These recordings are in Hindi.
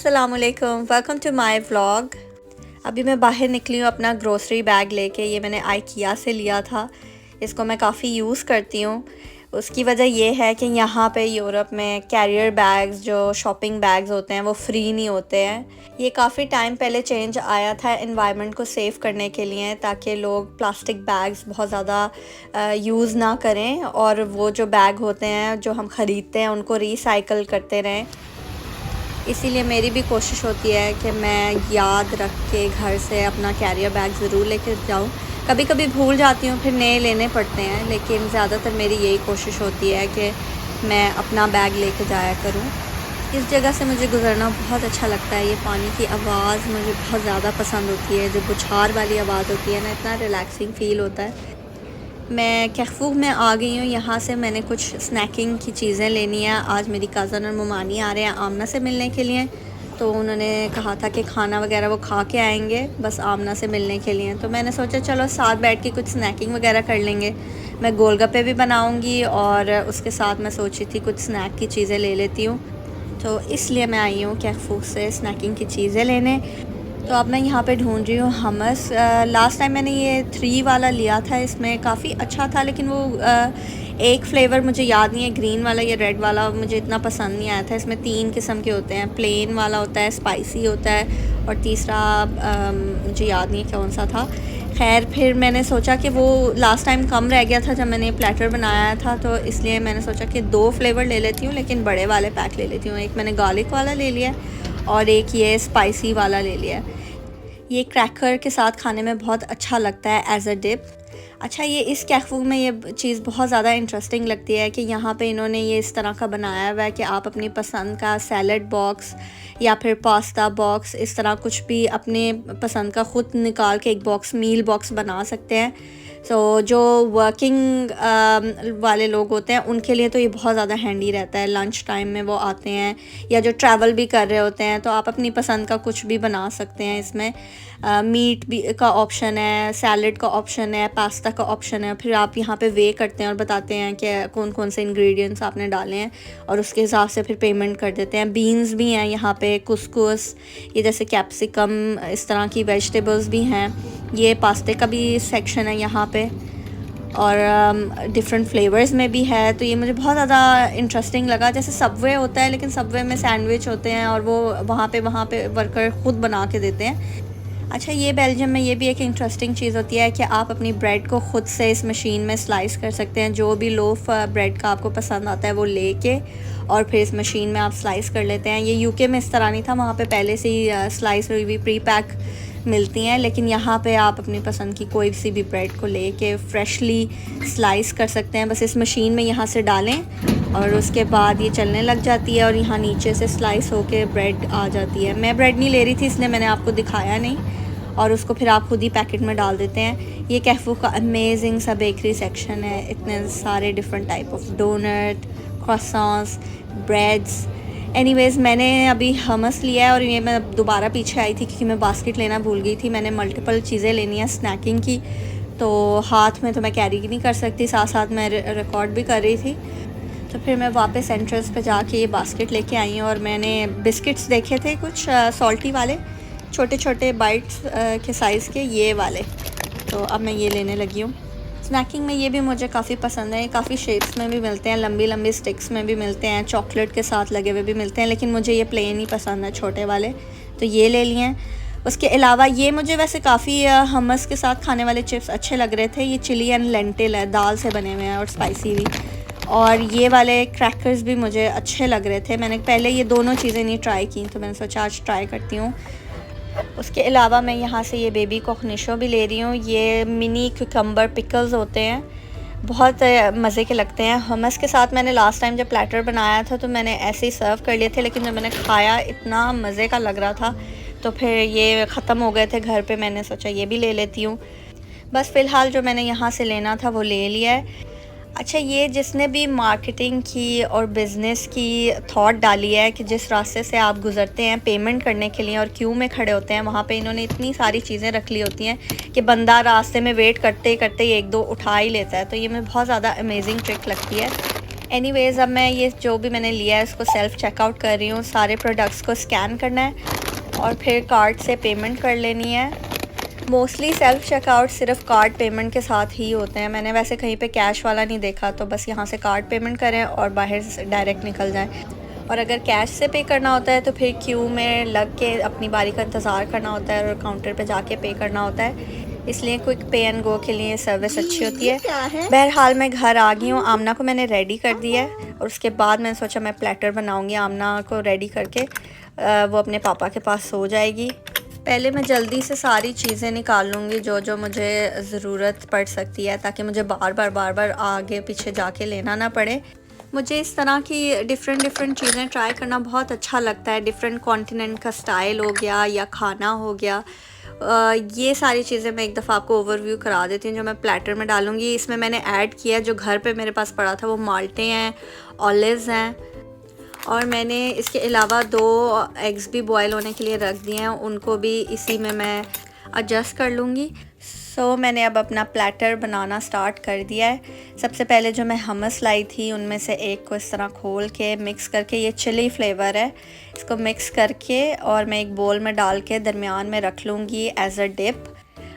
अस्सलामुअलैकुम, वेलकम टू माय व्लॉग। अभी मैं बाहर निकली हूँ अपना ग्रोसरी बैग लेके। ये मैंने आइकिया से लिया था। इसको मैं काफ़ी यूज़ करती हूँ। उसकी वजह ये है कि यहाँ पे यूरोप में कैरियर बैग्स जो शॉपिंग बैग्स होते हैं वो फ्री नहीं होते हैं। ये काफ़ी टाइम पहले चेंज आया था एनवायरनमेंट को सेव करने के लिए, ताकि लोग प्लास्टिक बैग्स बहुत ज़्यादा यूज़ ना करें और वो जो बैग होते हैं जो हम ख़रीदते हैं उनको रिसाइकल करते रहें। इसीलिए मेरी भी कोशिश होती है कि मैं याद रख के घर से अपना कैरियर बैग ज़रूर लेके जाऊँ। कभी कभी भूल जाती हूँ, फिर नए लेने पड़ते हैं, लेकिन ज़्यादातर मेरी यही कोशिश होती है कि मैं अपना बैग लेके जाया करूँ। इस जगह से मुझे गुज़रना बहुत अच्छा लगता है। ये पानी की आवाज़ मुझे बहुत ज़्यादा पसंद होती है। जो बुछार वाली आवाज़ होती है ना, इतना रिलैक्सिंग फ़ील होता है। मैं कैफू में आ गई हूँ। यहाँ से मैंने कुछ स्नैकिंग की चीज़ें लेनी है। आज मेरी कज़न और ममानी आ रहे हैं आमना से मिलने के लिए, तो उन्होंने कहा था कि खाना वगैरह वो खा के आएंगे बस आमना से मिलने के लिए। तो मैंने सोचा चलो साथ बैठ के कुछ स्नैकिंग वगैरह कर लेंगे। मैं गोलगप्पे भी बनाऊँगी और उसके साथ मैं सोची थी कुछ स्नैक की चीज़ें ले लेती हूँ। तो इसलिए मैं आई हूँ कैफू से स्नैकिंग की चीज़ें लेने। तो अब मैं यहाँ पे ढूंढ रही हूँ हमस। लास्ट टाइम मैंने ये 3 वाला लिया था, इसमें काफ़ी अच्छा था, लेकिन वो एक फ्लेवर मुझे याद नहीं है, ग्रीन वाला या रेड वाला मुझे इतना पसंद नहीं आया था। इसमें 3 किस्म के होते हैं, प्लेन वाला होता है, स्पाइसी होता है और तीसरा मुझे याद नहीं है कौन सा था। खैर फिर मैंने सोचा कि वो लास्ट टाइम कम रह गया था जब मैंने प्लेटर बनाया था, तो इसलिए मैंने सोचा कि 2 फ्लेवर ले लेती हूँ, लेकिन बड़े वाले पैक ले लेती हूँ। एक मैंने गार्लिक वाला ले लिया और एक ये स्पाइसी वाला ले लिया। ये क्रैकर के साथ खाने में बहुत अच्छा लगता है एज अ डिप। अच्छा, ये इस कैफू में ये चीज़ बहुत ज़्यादा इंटरेस्टिंग लगती है कि यहाँ पे इन्होंने ये इस तरह का बनाया हुआ है कि आप अपनी पसंद का सैलड बॉक्स या फिर पास्ता बॉक्स, इस तरह कुछ भी अपने पसंद का ख़ुद निकाल के एक बॉक्स मील बॉक्स बना सकते हैं। सो जो वर्किंग वाले लोग होते हैं उनके लिए तो ये बहुत ज़्यादा हैंडी रहता है। लंच टाइम में वो आते हैं या जो ट्रैवल भी कर रहे होते हैं, तो आप अपनी पसंद का कुछ भी बना सकते हैं। इसमें मीट भी का ऑप्शन है, सैलड का ऑप्शन है, पास्ता का ऑप्शन है। फिर आप यहाँ पे वे करते हैं और बताते हैं कि कौन कौन से इंग्रेडिएंट्स आपने डाले हैं और उसके हिसाब से फिर पेमेंट कर देते हैं। बीन्स भी हैं यहाँ पे, कुसकुस, ये जैसे कैप्सिकम, इस तरह की वेजिटेबल्स भी हैं। ये पास्ते का भी सेक्शन है यहाँ पे और डिफरेंट फ्लेवर्स में भी है। तो ये मुझे बहुत ज़्यादा इंटरेस्टिंग लगा। जैसे सबवे होता है, लेकिन सबवे में सैंडविच होते हैं और वो वहाँ पे वर्कर ख़ुद बना के देते हैं। अच्छा, ये बेल्जियम में ये भी एक इंटरेस्टिंग चीज़ होती है कि आप अपनी ब्रेड को ख़ुद से इस मशीन में स्लाइस कर सकते हैं। जो भी लोफ ब्रेड का आपको पसंद आता है वो लेके और फिर इस मशीन में आप स्लाइस कर लेते हैं। ये यूके में इस तरह नहीं था, वहाँ पे पहले से ही स्लाइस हुई हुई प्री पैक मिलती हैं, लेकिन यहाँ पे आप अपनी पसंद की कोई सी भी ब्रेड को लेके फ्रेशली स्लाइस कर सकते हैं। बस इस मशीन में यहाँ से डालें और उसके बाद ये चलने लग जाती है और यहाँ नीचे से स्लाइस होके ब्रेड आ जाती है। मैं ब्रेड नहीं ले रही थी इसलिए मैंने आपको दिखाया नहीं, और उसको फिर आप खुद ही पैकेट में डाल देते हैं। ये कैफू का अमेजिंग सा बेकरी सेक्शन है। इतने सारे different type of donut, croissants, breads. Anyways, मैंने अभी हमस लिया है और ये मैं दोबारा पीछे आई थी क्योंकि मैं बास्केट लेना भूल गई थी। मैंने मल्टीपल चीज़ें लेनी है स्नैकिंग की, तो हाथ में तो मैं कैरी नहीं कर सकती, साथ साथ मैं रिकॉर्ड भी कर रही थी। तो फिर मैं वापस एंट्रेंस पे जाके ये बास्केट लेके आई हूँ और मैंने बिस्किट्स देखे थे कुछ सॉल्टी वाले, छोटे छोटे बाइट्स के साइज़ के, ये वाले। तो अब मैं ये लेने लगी हूँ। स्नैकिंग में ये भी मुझे काफ़ी पसंद है। काफ़ी शेप्स में भी मिलते हैं, लंबी लंबी स्टिक्स में भी मिलते हैं, चॉकलेट के साथ लगे हुए भी मिलते हैं, लेकिन मुझे ये प्लेन ही पसंद है, छोटे वाले। तो ये ले लिए हैं। उसके अलावा ये मुझे वैसे काफ़ी हमस के साथ खाने वाले चिप्स अच्छे लग रहे थे। ये चिली एंड लेंटिल है, दाल से बने हुए हैं और स्पाइसी भी। और ये वाले क्रैकर्स भी मुझे अच्छे लग रहे थे। मैंने पहले ये दोनों चीज़ें नहीं ट्राई की, तो मैंने सोचा आज ट्राई करती हूँ। उसके अलावा मैं यहाँ से ये बेबी कोकनिशो भी ले रही हूँ। ये मिनी क्यूकम्बर पिकल्स होते हैं, बहुत मज़े के लगते हैं। हमस के साथ मैंने लास्ट टाइम जब प्लेटर बनाया था तो मैंने ऐसे ही सर्व कर लिए थे, लेकिन जब मैंने खाया इतना मज़े का लग रहा था तो फिर ये ख़त्म हो गए थे घर पे। मैंने सोचा ये भी ले लेती हूँ। बस फ़िलहाल जो मैंने यहाँ से लेना था वो ले लिया है। अच्छा, ये जिसने भी मार्केटिंग की और बिज़नेस की थॉट डाली है कि जिस रास्ते से आप गुज़रते हैं पेमेंट करने के लिए और क्यू में खड़े होते हैं, वहाँ पे इन्होंने इतनी सारी चीज़ें रख ली होती हैं कि बंदा रास्ते में वेट करते करते एक दो उठा ही लेता है। तो ये मुझे बहुत ज़्यादा अमेजिंग ट्रिक लगती है। एनीवेज़ अब मैं ये जो भी मैंने लिया है उसको सेल्फ़ चेकआउट कर रही हूँ। सारे प्रोडक्ट्स को स्कैन करना है और फिर कार्ड से पेमेंट कर लेनी है। मोस्टली सेल्फ़ चेकआउट सिर्फ कार्ड पेमेंट के साथ ही होते हैं। मैंने वैसे कहीं पे कैश वाला नहीं देखा, तो बस यहाँ से कार्ड पेमेंट करें और बाहर से डायरेक्ट निकल जाएं। और अगर कैश से पे करना होता है तो फिर क्यू में लग के अपनी बारी का इंतज़ार करना होता है और काउंटर पे जाके पे करना होता है। इसलिए क्विक पे एंड गो के लिए सर्विस अच्छी होती है। बहरहाल मैं घर आ गई हूँ। आमना को मैंने रेडी कर दिया है और उसके बाद मैंने सोचा मैं प्लेटर बनाऊँगी। आमना को रेडी करके वो अपने पापा के पास सो जाएगी। पहले मैं जल्दी से सारी चीज़ें निकाल लूँगी जो जो मुझे ज़रूरत पड़ सकती है, ताकि मुझे बार बार आगे पीछे जाके लेना ना पड़े। मुझे इस तरह की डिफ़रेंट चीज़ें ट्राई करना बहुत अच्छा लगता है। डिफरेंट कॉन्टिनेंट का स्टाइल हो गया या खाना हो गया, ये सारी चीज़ें मैं एक दफ़ा आपको ओवरव्यू करा देती हूँ जो मैं प्लेटर में डालूँगी। इसमें मैंने ऐड किया जो घर पे मेरे पास पड़ा था, वो माल्टे हैं, ऑलिव्स हैं, और मैंने इसके अलावा 2 एग्स भी बॉयल होने के लिए रख दिए हैं, उनको भी इसी में मैं एडजस्ट कर लूँगी। सो मैंने अब अपना प्लेटर बनाना स्टार्ट कर दिया है। सबसे पहले जो मैं हमस लाई थी उनमें से एक को इस तरह खोल के मिक्स करके, ये चिली फ्लेवर है, इसको मिक्स करके और मैं एक बोल में डाल के दरमियान में रख लूँगी एज अ डिप।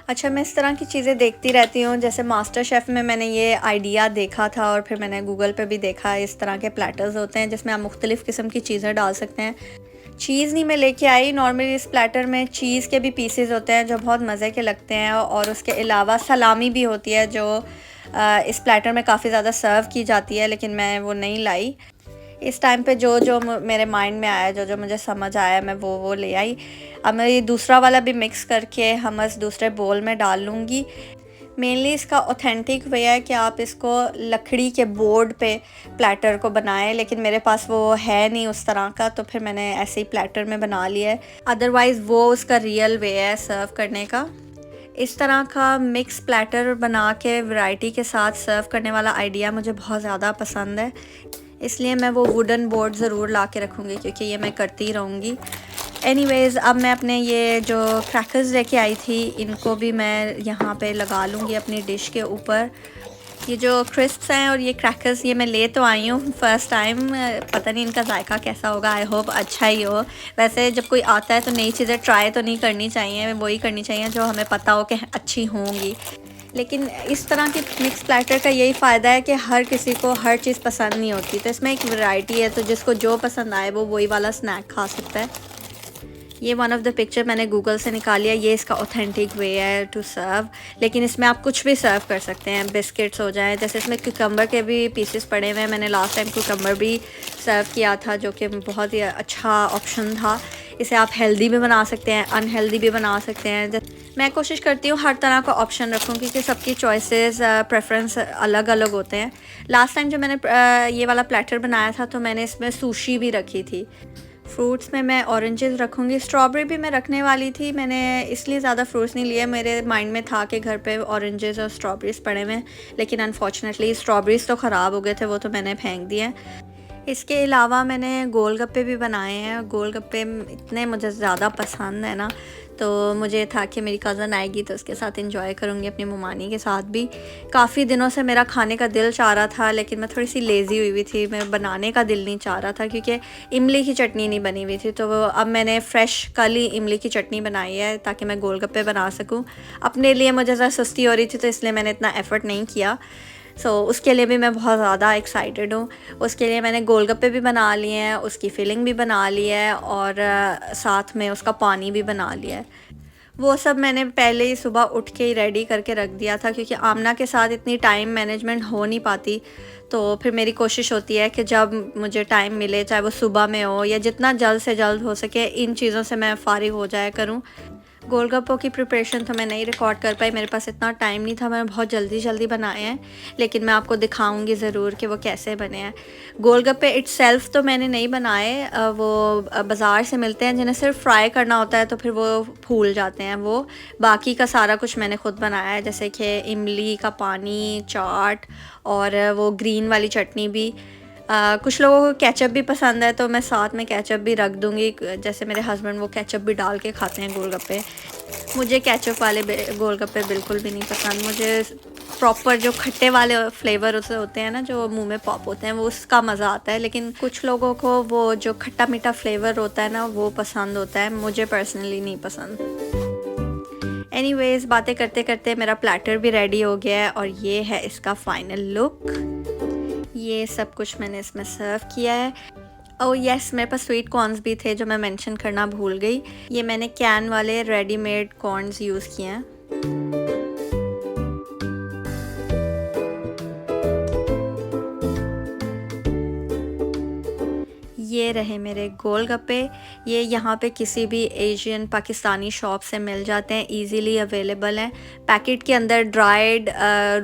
अच्छा, मैं इस तरह की चीज़ें देखती रहती हूँ। जैसे मास्टर शेफ़ में मैंने ये आइडिया देखा था और फिर मैंने गूगल पे भी देखा, इस तरह के प्लेटर्स होते हैं जिसमें आप मुख्तलिफ़ किस्म की चीज़ें डाल सकते हैं। चीज़ नहीं मैं लेके आई, नॉर्मली इस प्लेटर में चीज़ के भी पीसेस होते हैं जो बहुत मज़े के लगते हैं, और उसके अलावा सलामी भी होती है जो इस प्लेटर में काफ़ी ज़्यादा सर्व की जाती है, लेकिन मैं वो नहीं लाई। इस टाइम पे जो जो मेरे माइंड में आया, जो जो मुझे समझ आया, मैं वो ले आई। अब मैं ये दूसरा वाला भी मिक्स करके हमस दूसरे बोल में डाल लूँगी। मेनली इसका ऑथेंटिक वे है कि आप इसको लकड़ी के बोर्ड पे प्लेटर को बनाएं, लेकिन मेरे पास वो है नहीं उस तरह का, तो फिर मैंने ऐसे ही प्लेटर में बना लिया है। अदरवाइज़ वो उसका रियल वे है सर्व करने का। इस तरह का मिक्स प्लेटर बना के वैरायटी के साथ सर्व करने वाला आइडिया मुझे बहुत ज़्यादा पसंद है, इसलिए मैं वो वुडन बोर्ड ज़रूर ला के रखूँगी, क्योंकि ये मैं करती रहूँगी। एनीवेज़ अब मैं अपने ये जो क्रैकर्स लेके आई थी इनको भी मैं यहाँ पे लगा लूँगी अपनी डिश के ऊपर। ये जो क्रिस्प्स हैं और ये क्रैकर्स, ये मैं ले तो आई हूँ फ़र्स्ट टाइम, पता नहीं इनका जायका कैसा होगा, आई होप अच्छा ही हो। वैसे जब कोई आता है तो नई चीज़ें ट्राई तो नहीं करनी चाहिए, वही करनी चाहिए जो हमें पता हो कि अच्छी होंगी। लेकिन इस तरह के मिक्स प्लेटर का यही फ़ायदा है कि हर किसी को हर चीज़ पसंद नहीं होती, तो इसमें एक वैरायटी है, तो जिसको जो पसंद आए वो वही वाला स्नैक खा सकता है। ये वन ऑफ द पिक्चर मैंने गूगल से निकाली है, ये इसका ऑथेंटिक वे है टू सर्व, लेकिन इसमें आप कुछ भी सर्व कर सकते हैं। बिस्किट्स हो जाएं, जैसे इसमें कुकम्बर के भी पीसेस पड़े हुए हैं, मैंने लास्ट टाइम कुकम्बर भी सर्व किया था जो कि बहुत ही अच्छा ऑप्शन था। इसे आप हेल्दी भी बना सकते हैं, अनहेल्दी भी बना सकते हैं। मैं कोशिश करती हूँ हर तरह का ऑप्शन रखूँ, क्योंकि सबकी चॉइसेस प्रेफरेंस अलग अलग होते हैं। लास्ट टाइम जो मैंने ये वाला प्लेटर बनाया था तो मैंने इसमें सुशी भी रखी थी। फ्रूट्स में मैं ऑरेंजेस रखूँगी, स्ट्रॉबेरी भी मैं रखने वाली थी, मैंने इसलिए ज़्यादा फ्रूट्स नहीं लिए। मेरे माइंड में था कि घर पे ऑरेंजेस और स्ट्रॉबेरीज़ पड़े हुए हैं, लेकिन अनफॉर्चुनेटली स्ट्रॉबेरीज़ तो ख़राब हो गए थे, वो तो मैंने फेंक दिए। इसके अलावा मैंने गोलगप्पे भी बनाए हैं। गोलगप्पे इतने मुझे ज़्यादा पसंद है ना, तो मुझे था कि मेरी कज़न आएगी तो उसके साथ एंजॉय करूँगी, अपनी ममानी के साथ भी। काफ़ी दिनों से मेरा खाने का दिल चाह रहा था, लेकिन मैं थोड़ी सी लेज़ी हुई थी, मैं बनाने का दिल नहीं चाह रहा था, क्योंकि इमली की चटनी नहीं बनी हुई थी। तो अब मैंने फ़्रेश कल ही इमली की चटनी बनाई है ताकि मैं गोलगप्पे बना सकूँ। अपने लिए मुझे ज़रा सस्ती हो रही थी, तो इसलिए मैंने इतना एफ़र्ट नहीं किया। उसके लिए भी मैं बहुत ज़्यादा एक्साइटेड हूँ। उसके लिए मैंने गोलगप्पे भी बना लिए हैं, उसकी फिलिंग भी बना ली है, और साथ में उसका पानी भी बना लिया है। वो सब मैंने पहले ही सुबह उठ के ही रेडी करके रख दिया था, क्योंकि आमना के साथ इतनी टाइम मैनेजमेंट हो नहीं पाती। तो फिर मेरी कोशिश होती है कि जब मुझे टाइम मिले, चाहे वो सुबह में हो या जितना जल्द से जल्द हो सके, इन चीज़ों से मैं फ़ारिग हो जाया करूँ। गोलगप्पों की प्रिपरेशन तो मैं नहीं रिकॉर्ड कर पाई, मेरे पास इतना टाइम नहीं था, मैंने बहुत जल्दी बनाए हैं, लेकिन मैं आपको दिखाऊंगी ज़रूर कि वो कैसे बने हैं। गोलगप्पे इट्सेल्फ तो मैंने नहीं बनाए, वो बाज़ार से मिलते हैं जिन्हें सिर्फ फ्राई करना होता है, तो फिर वो फूल जाते हैं। वो बाकी का सारा कुछ मैंने ख़ुद बनाया है, जैसे कि इमली का पानी, चाट और वो ग्रीन वाली चटनी भी। कुछ लोगों को केचप भी पसंद है, तो मैं साथ में केचप भी रख दूँगी। जैसे मेरे हस्बैंड वो केचप भी डाल के खाते हैं गोलगप्पे। मुझे केचप वाले गोलगप्पे बिल्कुल भी नहीं पसंद, मुझे प्रॉपर जो खट्टे वाले फ्लेवर उसे होते हैं ना, जो मुंह में पॉप होते हैं, वो उसका मज़ा आता है। लेकिन कुछ लोगों को वो जो खट्टा मीठा फ्लेवर होता है ना, वो पसंद होता है, मुझे पर्सनली नहीं पसंद। एनीवेज़, बातें करते करते मेरा प्लेटर भी रेडी हो गया है और ये है इसका फाइनल लुक। ये सब कुछ मैंने इसमें सर्व किया है। ओह यस, मेरे पास स्वीट कॉर्न्स भी थे जो मैं मेंशन करना भूल गई। ये मैंने कैन वाले रेडीमेड कॉर्न्स यूज़ किए हैं। ये रहे मेरे गोलगप्पे। ये यहाँ पे किसी भी एशियन पाकिस्तानी शॉप से मिल जाते हैं, इजीली अवेलेबल हैं। पैकेट के अंदर ड्राइड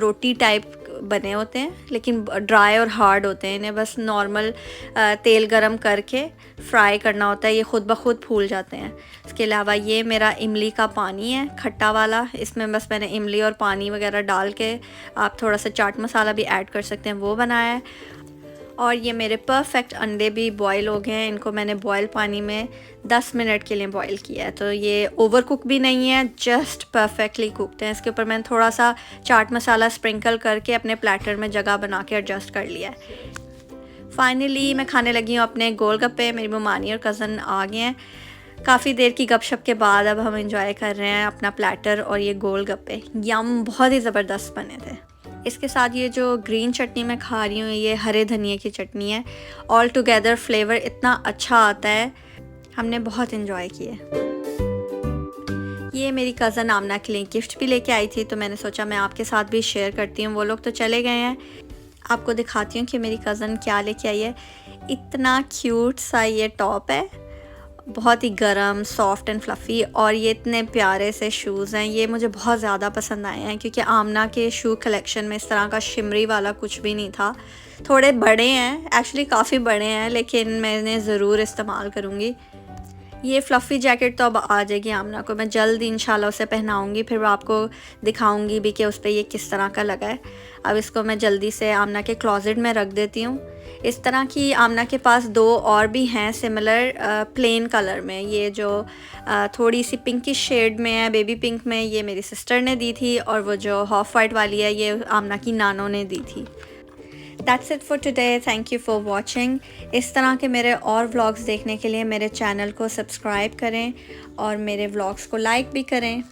रोटी टाइप बने होते हैं, लेकिन ड्राई और हार्ड होते हैं। इन्हें बस नॉर्मल तेल गरम करके फ्राई करना होता है, ये ख़ुद ब खुद फूल जाते हैं। इसके अलावा ये मेरा इमली का पानी है, खट्टा वाला। इसमें बस मैंने इमली और पानी वगैरह डाल के, आप थोड़ा सा चाट मसाला भी ऐड कर सकते हैं, वो बनाया है। और ये मेरे परफेक्ट अंडे भी बॉईल हो गए हैं। इनको मैंने बॉईल पानी में 10 मिनट के लिए बॉईल किया है, तो ये ओवर कुक भी नहीं है, जस्ट परफेक्टली कुकड है। इसके ऊपर मैंने थोड़ा सा चाट मसाला स्प्रिंकल करके अपने प्लेटर में जगह बना के एडजस्ट कर लिया है। फाइनली मैं खाने लगी हूँ अपने गोलगप्पे। मेरी ममानी और कज़न आ गए हैं। काफ़ी देर की गपशप के बाद अब हम एंजॉय कर रहे हैं अपना प्लेटर और ये गोलगप्पे। यम, बहुत ही ज़बरदस्त बने थे। इसके साथ ये जो ग्रीन चटनी मैं खा रही हूँ, ये हरे धनिए की चटनी है। ऑल टुगेदर फ्लेवर इतना अच्छा आता है, हमने बहुत इन्जॉय किए। ये मेरी कज़न आमना के लिए गिफ्ट भी लेके आई थी, तो मैंने सोचा मैं आपके साथ भी शेयर करती हूँ। वो लोग तो चले गए हैं, आपको दिखाती हूँ कि मेरी कज़न क्या लेके आई है। इतना क्यूट सा ये टॉप है, बहुत ही गर्म, सॉफ्ट एंड फ्लफ़ी, और ये इतने प्यारे से शूज़ हैं। ये मुझे बहुत ज़्यादा पसंद आए हैं क्योंकि आमना के शू कलेक्शन में इस तरह का शिमरी वाला कुछ भी नहीं था। थोड़े बड़े हैं, एक्चुअली काफ़ी बड़े हैं, लेकिन मैं इन्हें ज़रूर इस्तेमाल करूँगी। ये फ्लफ़ी जैकेट तो अब आ जाएगी आमना को, मैं जल्द इंशाल्लाह उसे पहनाऊँगी, फिर मैं आपको दिखाऊँगी भी कि उस पर ये किस तरह का लगा है। अब इसको मैं जल्दी से आमना के क्लोज़ेट में रख देती हूँ। इस तरह की आमना के पास 2 और भी हैं सिमिलर प्लेन कलर में। ये जो थोड़ी सी पिंकिश शेड में है, बेबी पिंक में, ये मेरी सिस्टर ने दी थी, और वो जो ऑफ वाइट वाली है, ये आमना की नानो ने दी थी। That's it for today. Thank you for watching. इस तरह के मेरे और व्लॉग्स देखने के लिए मेरे चैनल को सब्सक्राइब करें और मेरे व्लॉग्स को लाइक भी करें।